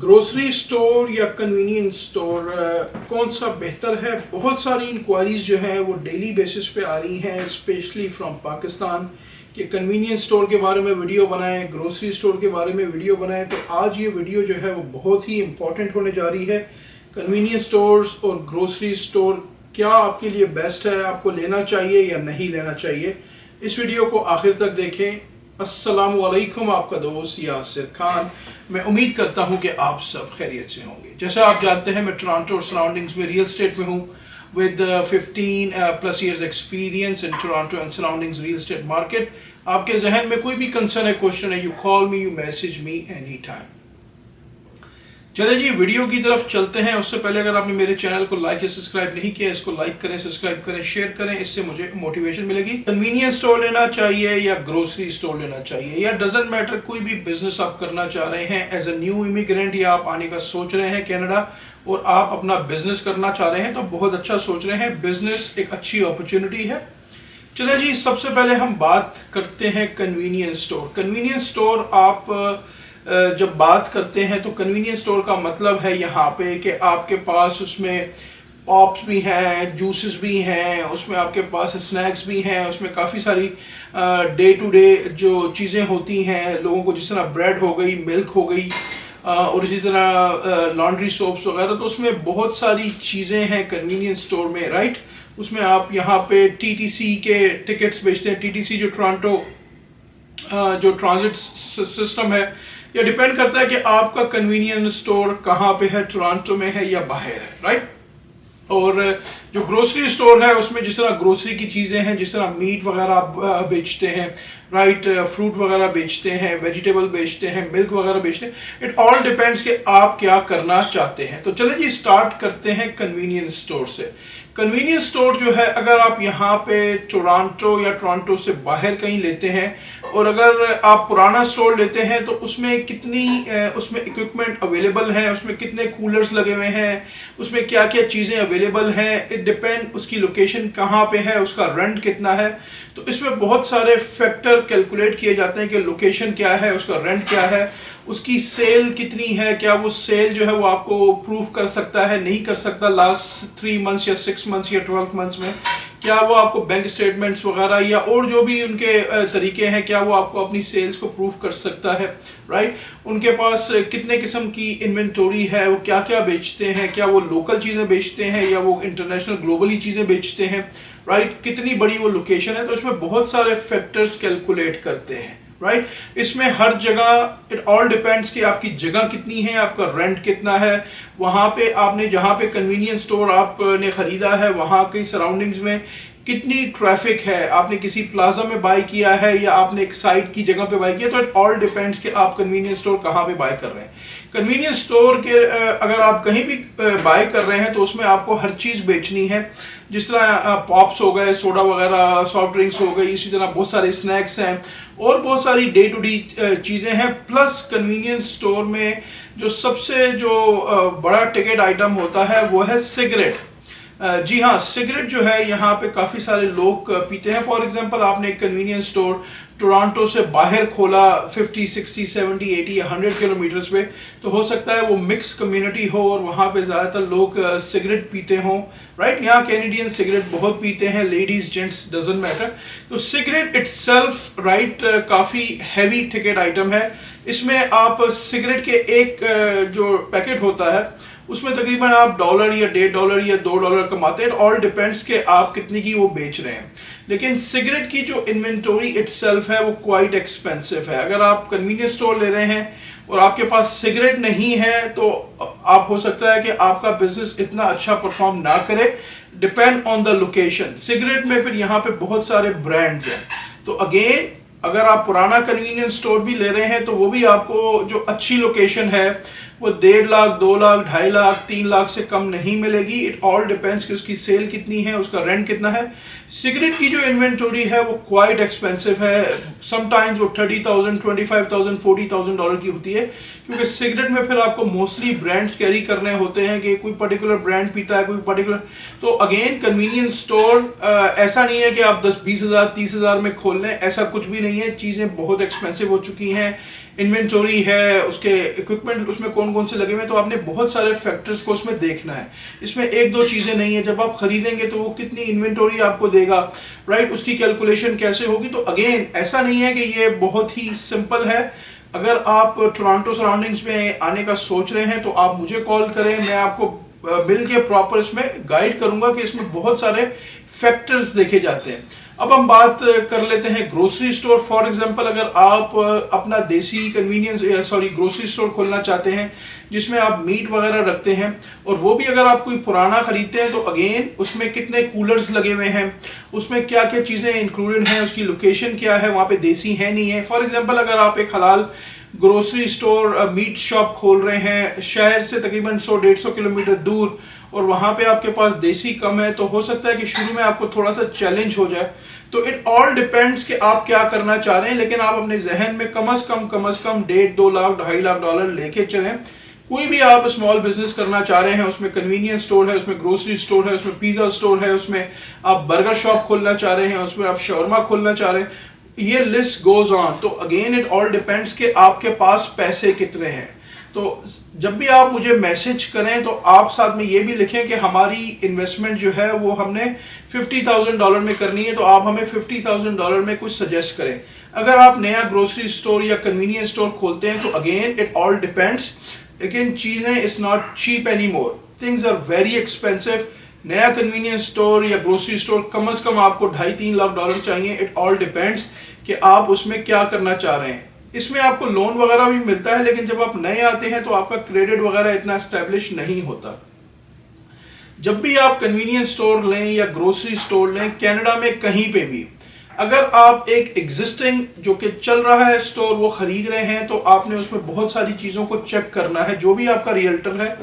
Grocery store या convenience store कौन सा बेहतर है। बहुत सारी इंक्वायरीज जो है वो डेली बेसिस पे आ रही हैं, स्पेशली फ्रॉम पाकिस्तान कि कन्वीनियंस स्टोर के बारे में वीडियो बनाएं, ग्रोसरी स्टोर के बारे में वीडियो बनाएं। तो आज ये वीडियो जो है वो बहुत ही इम्पॉर्टेंट होने जा रही है। कन्वीनियंस स्टोर्स और ग्रोसरी स्टोर क्या आपके लिए बेस्ट है, आपको लेना चाहिए या नहीं लेना चाहिए। इस वीडियो को आखिर तक देखें। अस्सलाम वालेकुम, आपका दोस्त यासिर खान। मैं उम्मीद करता हूं कि आप सब खैरियत से होंगे। जैसा आप जानते हैं मैं टोरंटो और सराउंडिंग्स में रियल एस्टेट में हूं with 15+ years experience in Toronto and surroundings real estate market. आपके जहन में कोई भी कंसर्न है, क्वेश्चन है, you call me, you message me any time. चले जी वीडियो की तरफ चलते हैं। उससे पहले अगर आपने मेरे चैनल को लाइक या सब्सक्राइब नहीं किया, इसको लाइक करें, सब्सक्राइब करें, शेयर करें, इससे मुझे मोटिवेशन मिलेगी। कन्वीनियंस स्टोर लेना चाहिए या ग्रोसरी स्टोर लेना चाहिए, या डजंट मैटर, कोई भी बिजनेस आप करना चाह रहे हैं एज अ न्यू इमिग्रेंट, या आप आने का सोच रहे हैं कनाडा और आप अपना बिजनेस करना चाह रहे हैं, तो बहुत अच्छा सोच रहे हैं। बिजनेस एक अच्छी अपॉर्चुनिटी है। चलिए जी, सबसे पहले हम बात करते हैं कन्वीनियंस स्टोर। कन्वीनियंस स्टोर आप जब बात करते हैं तो कन्वीनियंस स्टोर का मतलब है यहाँ पे कि आपके पास उसमें पॉप्स भी हैं, जूसेस भी हैं, उसमें आपके पास स्नैक्स भी हैं, उसमें काफ़ी सारी डे टू डे जो चीज़ें होती हैं लोगों को, जिस तरह ब्रेड हो गई, मिल्क हो गई, और इसी तरह लॉन्ड्री सोप्स वगैरह। तो उसमें बहुत सारी चीज़ें हैं कन्वीनियंस स्टोर में, राइट। उसमें आप यहाँ पे टीटीसी के टिकट्स बेचते हैं। टीटीसी जो टोरंटो जो ट्रांजिट सिस्टम है, ये डिपेंड करता है कि आपका कन्वीनियंस स्टोर कहाँ पे है, टोरंटो में है या बाहर है, राइट। और जो ग्रोसरी स्टोर है उसमें जिस तरह ग्रोसरी की चीज़ें हैं, जिस तरह मीट वगैरह आप बेचते हैं, राइट, फ्रूट वगैरह बेचते हैं, वेजिटेबल बेचते हैं, मिल्क वगैरह बेचते हैं। इट ऑल डिपेंड्स कि आप क्या करना चाहते हैं। तो चलिए जी स्टार्ट करते हैं कन्वीनियंस स्टोर से। कन्वीनियंस स्टोर जो है, अगर आप यहाँ पे टोरंटो या टोरंटो से बाहर कहीं लेते हैं और अगर आप पुराना स्टोर लेते हैं तो उसमें कितनी उसमें इक्विपमेंट अवेलेबल है, उसमें कितने कूलर्स लगे हुए हैं, उसमें क्या क्या चीज़ें अवेलेबल हैं, इट डिपेंड, उसकी लोकेशन कहाँ पे है, उसका रेंट कितना है। तो इसमें बहुत सारे फैक्टर कैलकुलेट किए जाते हैं कि लोकेशन क्या है, उसका रेंट क्या है, उसकी सेल कितनी है, क्या वो सेल जो है वो आपको प्रूव कर सकता है, नहीं कर सकता लास्ट 3 मंथ्स या 6 मंथ्स या 12 मंथ्स में, क्या वो आपको बैंक स्टेटमेंट्स वगैरह या और जो भी उनके तरीके हैं, क्या वो आपको अपनी सेल्स को प्रूव कर सकता है, राइट। उनके पास कितने किस्म की इन्वेंटोरी है, वो क्या क्या बेचते हैं, क्या वो लोकल चीज़ें बेचते हैं या वो इंटरनेशनल ग्लोबली चीज़ें बेचते हैं, राइट, कितनी बड़ी वो लोकेशन है। तो इसमें बहुत सारे फैक्टर्स कैलकुलेट करते हैं, राइट। इसमें हर जगह इट ऑल डिपेंड्स कि आपकी जगह कितनी है, आपका रेंट कितना है, वहाँ पे आपने जहाँ पे कन्वीनियंस स्टोर आपने ख़रीदा है वहाँ की सराउंडिंग्स में कितनी ट्रैफिक है, आपने किसी प्लाजा में बाय किया है या आपने एक साइड की जगह पे बाय किया। तो इट ऑल डिपेंड्स कि आप कन्वीनियंस स्टोर कहाँ पे बाय कर रहे हैं। कन्वीनियंस स्टोर के अगर आप कहीं भी बाय कर रहे हैं तो उसमें आपको हर चीज़ बेचनी है, जिस तरह पॉप्स हो गए, सोडा वगैरह, सॉफ्ट ड्रिंक्स हो गई, इसी तरह बहुत सारे स्नैक्स हैं और बहुत सारी डे टू डे चीज़ें हैं। प्लस कन्वीनियंस स्टोर में जो सबसे बड़ा टिकट आइटम होता है वो है सिगरेट। जी हाँ, सिगरेट जो है यहाँ पे काफ़ी सारे लोग पीते हैं। फॉर एग्जांपल, आपने एक कन्वीनियंस स्टोर टोरंटो से बाहर खोला 50, 60, 70, 80 या 100 किलोमीटर्स पे, तो हो सकता है वो मिक्स कम्युनिटी हो और वहाँ पे ज़्यादातर लोग सिगरेट पीते हों, राइट। यहाँ कैनेडियन सिगरेट बहुत पीते हैं, लेडीज जेंट्स डजंट मैटर। तो सिगरेट इटसेल्फ, राइट, काफ़ी हैवी टिकट आइटम है। इसमें आप सिगरेट के एक जो पैकेट होता है उसमें तकरीबन आप $1 या $1.5 या $2 कमाते हैं। ऑल डिपेंड्स कि आप कितनी की वो बेच रहे हैं। लेकिन सिगरेट की जो इन्वेंटोरी इटसेल्फ है वो क्वाइट एक्सपेंसिव है। अगर आप कन्वीनियंस स्टोर ले रहे हैं और आपके पास सिगरेट नहीं है तो आप हो सकता है कि आपका बिजनेस इतना अच्छा परफॉर्म ना करे, depend on the location. Cigarette में फिर यहाँ पे बहुत सारे ब्रांड्स हैं। तो अगेन, अगर आप पुराना कन्वीनियंस स्टोर भी ले रहे हैं तो वो भी आपको जो अच्छी लोकेशन है वो 1.5 लाख, 2 लाख, 2.5 लाख, 3 लाख से कम नहीं मिलेगी। इट ऑल डिपेंड्स कि उसकी सेल कितनी है, उसका रेंट कितना है। सिगरेट की जो इन्वेंटोरी है वो क्वाइट एक्सपेंसिव है। समटाइम्स वो $30,000, $25,000, $40,000 की होती है, क्योंकि सिगरेट में फिर आपको मोस्टली ब्रांड्स कैरी करने होते हैं कि कोई पर्टिकुलर ब्रांड पीता है, कोई पर्टिकुलर। तो अगेन, कन्वीनियंस स्टोर ऐसा नहीं है कि आप 10, 20 हज़ार, 30 हज़ार में खोल लें, ऐसा कुछ भी नहीं है। चीज़ें बहुत एक्सपेंसिव हो चुकी हैं। इन्वेंटरी है, उसके इक्विपमेंट उसमें कौन कौन से लगे हुए हैं, तो आपने बहुत सारे फैक्टर्स को उसमें देखना है। इसमें एक दो चीज़ें नहीं है, जब आप खरीदेंगे तो वो कितनी इन्वेंटरी आपको देगा, राइट, उसकी कैलकुलेशन कैसे होगी। तो अगेन ऐसा नहीं है कि ये बहुत ही सिंपल है। अगर आप टोरंटो सराउंडिंग्स में आने का सोच रहे हैं तो आप मुझे कॉल करें, मैं आपको मिल के प्रॉपर इसमें गाइड करूंगा कि इसमें बहुत सारे फैक्टर्स देखे जाते हैं। अब हम बात कर लेते हैं ग्रोसरी स्टोर। फॉर एग्जांपल, अगर आप अपना देसी ग्रोसरी स्टोर खोलना चाहते हैं जिसमें आप मीट वगैरह रखते हैं, और वो भी अगर आप कोई पुराना खरीदते हैं, तो अगेन उसमें कितने कूलर्स लगे हुए हैं, उसमें क्या क्या चीज़ें इंक्लूडेड हैं, उसकी लोकेशन क्या है, वहाँ पे देसी है नहीं है। फॉर एग्जांपल, अगर आप एक हलाल ग्रोसरी स्टोर मीट शॉप खोल रहे हैं शहर से तकरीबन 100-150 किलोमीटर दूर, और वहाँ पे आपके पास देसी कम है, तो हो सकता है कि शुरू में आपको थोड़ा सा चैलेंज हो जाए। तो इट ऑल डिपेंड्स कि आप क्या करना चाह रहे हैं, लेकिन आप अपने जहन में कम अज कम 1.5-2 लाख $2.5 लाख लेके चलें। कोई भी आप स्मॉल बिजनेस करना चाह रहे हैं, उसमें कन्वीनियंस स्टोर है, उसमें ग्रोसरी स्टोर है, उसमें पिज्जा स्टोर है, उसमें आप बर्गर शॉप खोलना चाह रहे हैं, उसमें आप शवरमा खोलना चाह रहे हैं, ये लिस्ट गोज ऑन। तो अगेन इट ऑल डिपेंड्स कि आपके पास पैसे कितने हैं। तो जब भी आप मुझे मैसेज करें तो आप साथ में ये भी लिखें कि हमारी इन्वेस्टमेंट जो है वो हमने $50,000 में करनी है, तो आप हमें $50,000 में कुछ सजेस्ट करें। अगर आप नया ग्रोसरी स्टोर या कन्वीनियंस स्टोर खोलते हैं तो अगेन इट ऑल डिपेंड्स। लेकिन चीज़ें it's not cheap any more, things are very expensive. नया कन्वीनियंस स्टोर या ग्रोसरी स्टोर कम से कम आपको $2.5-3 लाख चाहिए। इट ऑल डिपेंड्स कि आप उसमें क्या करना चाह रहे हैं। इसमें आपको लोन वगैरह भी मिलता है, लेकिन जब आप नए आते हैं तो आपका क्रेडिट वगैरह इतना एस्टेब्लिश नहीं होता। जब भी आप कन्वीनियंस स्टोर लें या ग्रोसरी स्टोर लें कनाडा में कहीं पे भी, अगर आप एक एग्जिस्टिंग जो कि चल रहा है स्टोर वो खरीद रहे हैं, तो आपने उसमें बहुत सारी चीज़ों को चेक करना है। जो भी आपका रियल्टर है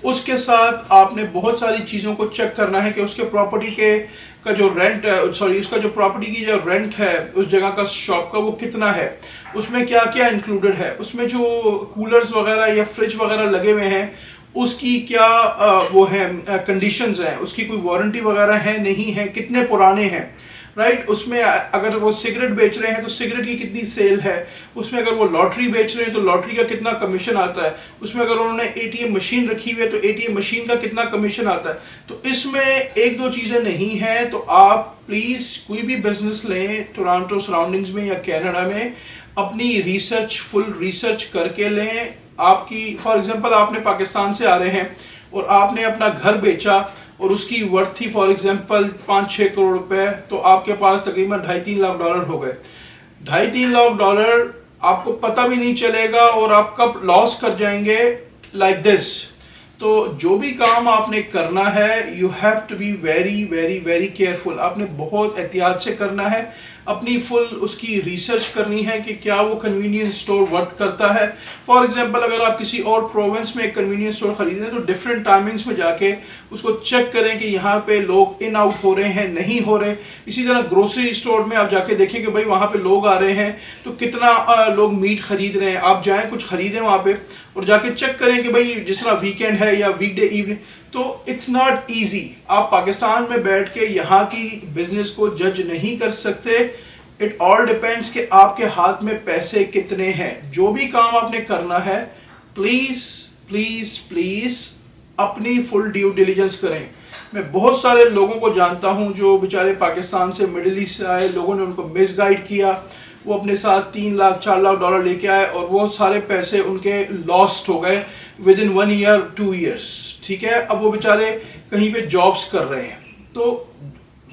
उसके साथ आपने बहुत सारी चीज़ों को चेक करना है कि उसके प्रॉपर्टी के का जो रेंट उसका जो प्रॉपर्टी की जो रेंट है उस जगह का शॉप का वो कितना है, उसमें क्या क्या इंक्लूडेड है, उसमें जो कूलर्स वगैरह या फ्रिज वगैरह लगे हुए हैं उसकी क्या वो है कंडीशंस हैं, उसकी कोई वारंटी वगैरह है नहीं है, कितने पुराने हैं, राइट। उसमें अगर वो सिगरेट बेच रहे हैं तो सिगरेट की कितनी सेल है, उसमें अगर वो लॉटरी बेच रहे हैं तो लॉटरी का कितना कमीशन आता है, उसमें अगर उन्होंने एटीएम मशीन रखी हुई है तो एटीएम मशीन का कितना कमीशन आता है। तो इसमें एक दो चीज़ें नहीं हैं। तो आप प्लीज़ कोई भी बिजनेस लें टोरंटो सराउंडिंग्स में या कनाडा में, अपनी रिसर्च फुल रिसर्च करके लें। आपकी फॉर एग्जांपल आपने पाकिस्तान से आ रहे हैं और आपने अपना घर बेचा और उसकी वर्थ थी फॉर एग्जांपल 5-6 करोड़ रुपए, तो आपके पास तकरीबन $2.5-3 लाख हो गए। $2.5-3 लाख आपको पता भी नहीं चलेगा और आप कब लॉस कर जाएंगे लाइक दिस। तो जो भी काम आपने करना है you have to be very very very careful. आपने बहुत एहतियात से करना है, अपनी फुल उसकी रिसर्च करनी है कि क्या वो कन्वीनियंस स्टोर वर्क करता है। फॉर एग्जांपल, अगर आप किसी और प्रोविंस में एक कन्वीनियंस स्टोर खरीदें तो डिफरेंट टाइमिंग्स में जाके उसको चेक करें कि यहाँ पे लोग इन आउट हो रहे हैं नहीं हो रहे। इसी तरह ग्रोसरी स्टोर में आप जाके देखें कि भाई वहाँ पे लोग आ रहे हैं तो कितना लोग मीट खरीद रहे हैं। आप जाएँ कुछ खरीदें वहाँ पे और जाके चेक करें कि भाई जिस तरह वीकेंड है या वीकडे इवनिंग। तो इट्स नॉट ईजी। आप पाकिस्तान में बैठ के यहाँ की बिजनेस को जज नहीं कर सकते। इट ऑल डिपेंड्स कि आपके हाथ में पैसे कितने हैं। जो भी काम आपने करना है प्लीज प्लीज प्लीज अपनी फुल ड्यू डिलीजेंस करें। मैं बहुत सारे लोगों को जानता हूं जो बेचारे पाकिस्तान से मिडिल ईस्ट से आए, लोगों ने उनको मिसगाइड किया, वो अपने साथ $3 लाख $4 लाख लेके आए और वो सारे पैसे उनके लॉस्ट हो गए विद इन 1 ईयर 2 ईयर्स। ठीक है, अब वो बेचारे कहीं पे जॉब्स कर रहे हैं। तो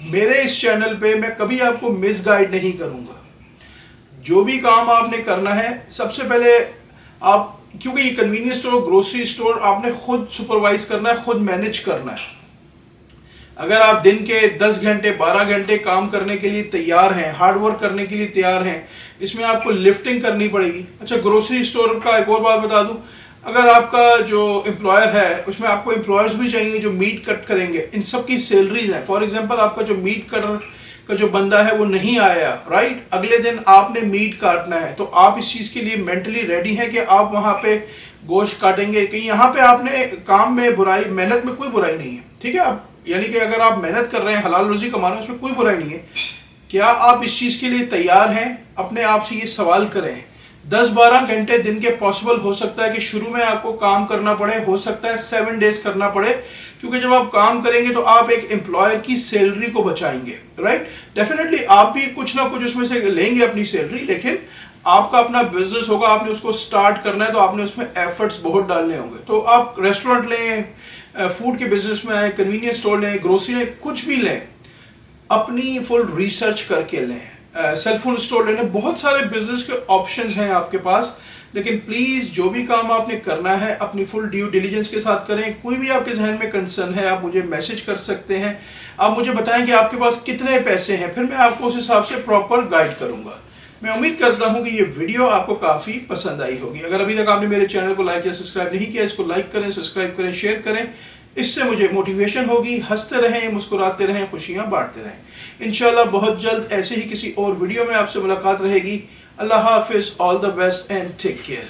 मेरे इस चैनल पे मैं कभी आपको मिसगाइड नहीं करूंगा। जो भी काम आपने करना है सबसे पहले आप, क्योंकि ये कन्वीनियंस स्टोर ग्रोसरी स्टोर आपने खुद सुपरवाइज करना है, खुद मैनेज करना है। अगर आप दिन के 10 घंटे 12 घंटे काम करने के लिए तैयार हैं, हार्ड वर्क करने के लिए तैयार हैं, इसमें आपको लिफ्टिंग करनी पड़ेगी। अच्छा, ग्रोसरी स्टोर का एक और बात बता दूं, अगर आपका जो एम्प्लॉयर है उसमें आपको एम्प्लॉयर्स भी चाहिए जो मीट कट करेंगे, इन सब की सैलरीज हैं। फॉर एग्जांपल, आपका जो मीट कटर का जो बंदा है वो नहीं आया, राइट, अगले दिन आपने मीट काटना है, तो आप इस चीज के लिए मेंटली रेडी हैं कि आप वहां पे गोश्त काटेंगे। कि यहाँ पे आपने काम में बुराई, मेहनत में कोई बुराई नहीं है। ठीक है, आप यानी कि अगर आप मेहनत कर रहे हैं, हलाल रोजी कमा रहे हैं, उसमें कोई बुराई नहीं है। क्या आप इस चीज के लिए तैयार हैं? अपने आप से ये सवाल करें। 10-12 घंटे दिन के पॉसिबल हो सकता है कि शुरू में आपको काम करना पड़े, हो सकता है 7 डेज करना पड़े, क्योंकि जब आप काम करेंगे तो आप एक एम्प्लॉयर की सैलरी को बचाएंगे, राइट। डेफिनेटली आप भी कुछ ना कुछ उसमें से लेंगे अपनी सैलरी, लेकिन आपका अपना बिजनेस होगा, आपने उसको स्टार्ट करना है तो आपने उसमें एफर्ट्स बहुत डालने होंगे। तो आप रेस्टोरेंट लें, फूड के बिजनेस में आए, कन्वीनियंस स्टोर लें, ग्रोसरी लें, कुछ भी लें, अपनी फुल रिसर्च करके लें। सेल फोन स्टोर लेने, बहुत सारे बिजनेस के ऑप्शंस हैं आपके पास, लेकिन प्लीज जो भी काम आपने करना है अपनी फुल ड्यू डिलीजेंस के साथ करें। कोई भी आपके जहन में कंसर्न है, आप मुझे मैसेज कर सकते हैं, आप मुझे बताएं कि आपके पास कितने पैसे हैं, फिर मैं आपको उस हिसाब से प्रॉपर गाइड करूंगा। मैं उम्मीद करता हूं कि ये वीडियो आपको काफी पसंद आई होगी। अगर अभी तक आपने मेरे चैनल को लाइक या सब्सक्राइब नहीं किया, इसको लाइक करें, सब्सक्राइब करें, शेयर करें, इससे मुझे मोटिवेशन होगी। हंसते रहें, मुस्कुराते रहें, खुशियां बांटते रहें। इंशाल्लाह बहुत जल्द ऐसे ही किसी और वीडियो में आपसे मुलाकात रहेगी। अल्लाह हाफिज, all the best and take care.